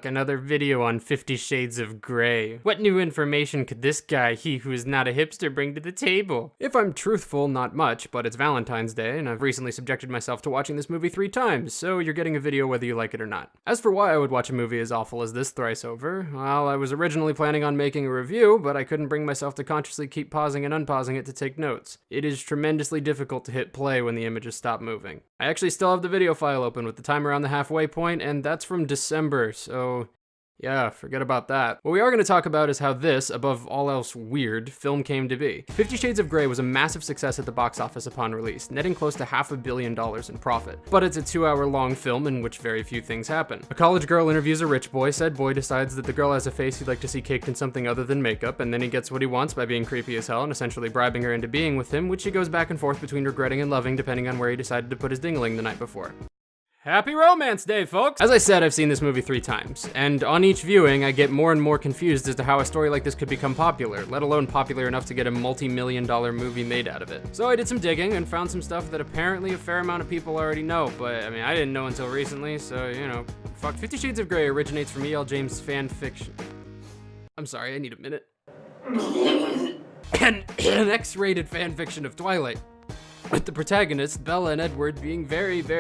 fuck, another video on 50 Shades of Grey. What new information could this guy, he who is not a hipster, bring to the table? If I'm truthful, not much, but it's Valentine's Day, and I've recently subjected myself to watching this movie 3 times, so you're getting a video whether you like it or not. As for why I would watch a movie as awful as this thrice over, well, I was originally planning on making a review, but I couldn't bring myself to consciously keep pausing and unpausing it to take notes. It is tremendously difficult to hit play when the images stop moving. I actually still have the video file open with the timer on the halfway point, and that's from December, so yeah, forget about that. What we are going to talk about is how this, above all else weird, film came to be. 50 Shades of Grey was a massive success at the box office upon release, netting close to $500 million in profit. But it's a 2-hour-long film in which very few things happen. A college girl interviews a rich boy, said boy decides that the girl has a face he'd like to see caked in something other than makeup, and then he gets what he wants by being creepy as hell and essentially bribing her into being with him, which he goes back and forth between regretting and loving depending on where he decided to put his dingling the night before. Happy Romance Day, folks! As I said, I've seen this movie 3 times, and on each viewing, I get more and more confused as to how a story like this could become popular, let alone popular enough to get a multi-million-dollar movie made out of it. So I did some digging and found some stuff that apparently a fair amount of people already know, but I mean, I didn't know until recently, so, you know, fuck. 50 Shades of Grey originates from E.L. James' fan fiction. I'm sorry, I need a minute. An X-rated fan fiction of Twilight, with the protagonists, Bella and Edward, being very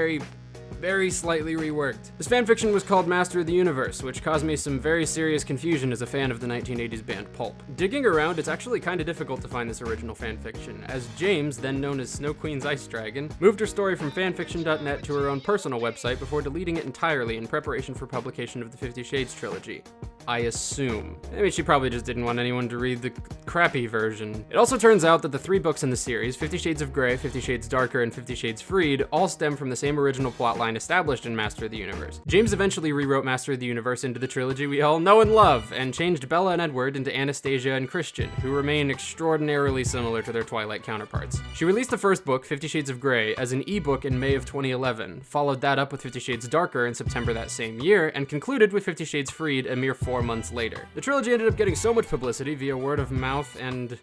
slightly reworked. This fanfiction was called Master of the Universe, which caused me some very serious confusion as a fan of the 1980s band Pulp. Digging around, it's actually kind of difficult to find this original fanfiction, as James, then known as Snow Queen's Ice Dragon, moved her story from fanfiction.net to her own personal website before deleting it entirely in preparation for publication of the 50 Shades trilogy. I assume. I mean, she probably just didn't want anyone to read the crappy version. It also turns out that the 3 books in the series, 50 Shades of Grey, 50 Shades Darker, and 50 Shades Freed, all stem from the same original plotline established in Master of the Universe. James eventually rewrote Master of the Universe into the trilogy we all know and love, and changed Bella and Edward into Anastasia and Christian, who remain extraordinarily similar to their Twilight counterparts. She released the first book, 50 Shades of Grey, as an ebook in May of 2011, followed that up with 50 Shades Darker in September that same year, and concluded with 50 Shades Freed a mere 4 months later. The trilogy ended up getting so much publicity via word of mouth and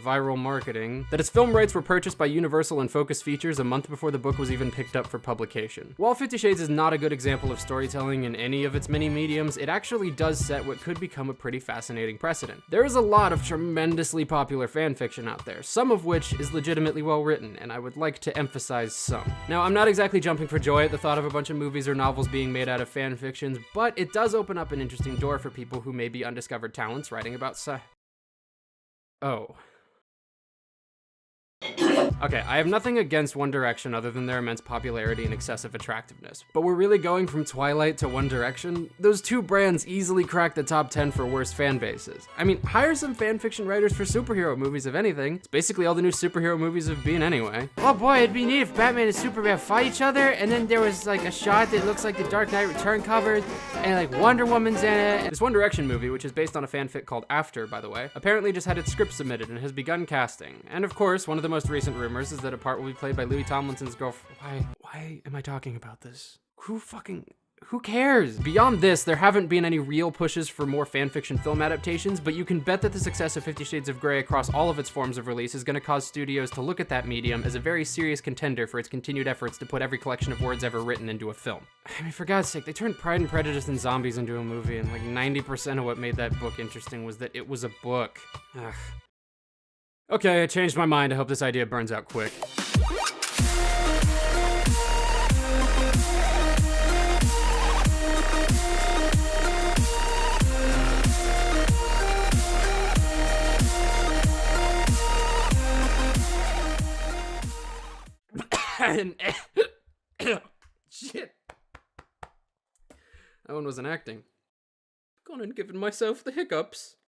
viral marketing that its film rights were purchased by Universal and Focus Features a month before the book was even picked up for publication. While 50 Shades is not a good example of storytelling in any of its many mediums, it actually does set what could become a pretty fascinating precedent. There is a lot of tremendously popular fanfiction out there, some of which is legitimately well written, and I would like to emphasize some. Now, I'm not exactly jumping for joy at the thought of a bunch of movies or novels being made out of fanfictions, but it does open up an interesting door for people who may be undiscovered talents writing about Oh. Okay, I have nothing against One Direction other than their immense popularity and excessive attractiveness, but we're really going from Twilight to One Direction? Those 2 brands easily crack the top 10 for worst fan bases. I mean, hire some fanfiction writers for superhero movies, if anything. It's basically all the new superhero movies have been anyway. Oh boy, it'd be neat if Batman and Superman fight each other, and then there was like a shot that looks like the Dark Knight Return covers, and like Wonder Woman's in it. This One Direction movie, which is based on a fanfic called After, by the way, apparently just had its script submitted and has begun casting. And of course, one of the most recent rumors is that a part will be played by Louis Tomlinson's girlfriend. Why am I talking about this? Who cares? Beyond this, there haven't been any real pushes for more fanfiction film adaptations, but you can bet that the success of 50 Shades of Grey across all of its forms of release is going to cause studios to look at that medium as a very serious contender for its continued efforts to put every collection of words ever written into a film. I mean, for God's sake, they turned Pride and Prejudice and Zombies into a movie, and like 90% of what made that book interesting was that it was a book. Ugh. Okay, I changed my mind. I hope this idea burns out quick. Shit. That one wasn't acting. Gone and given myself the hiccups.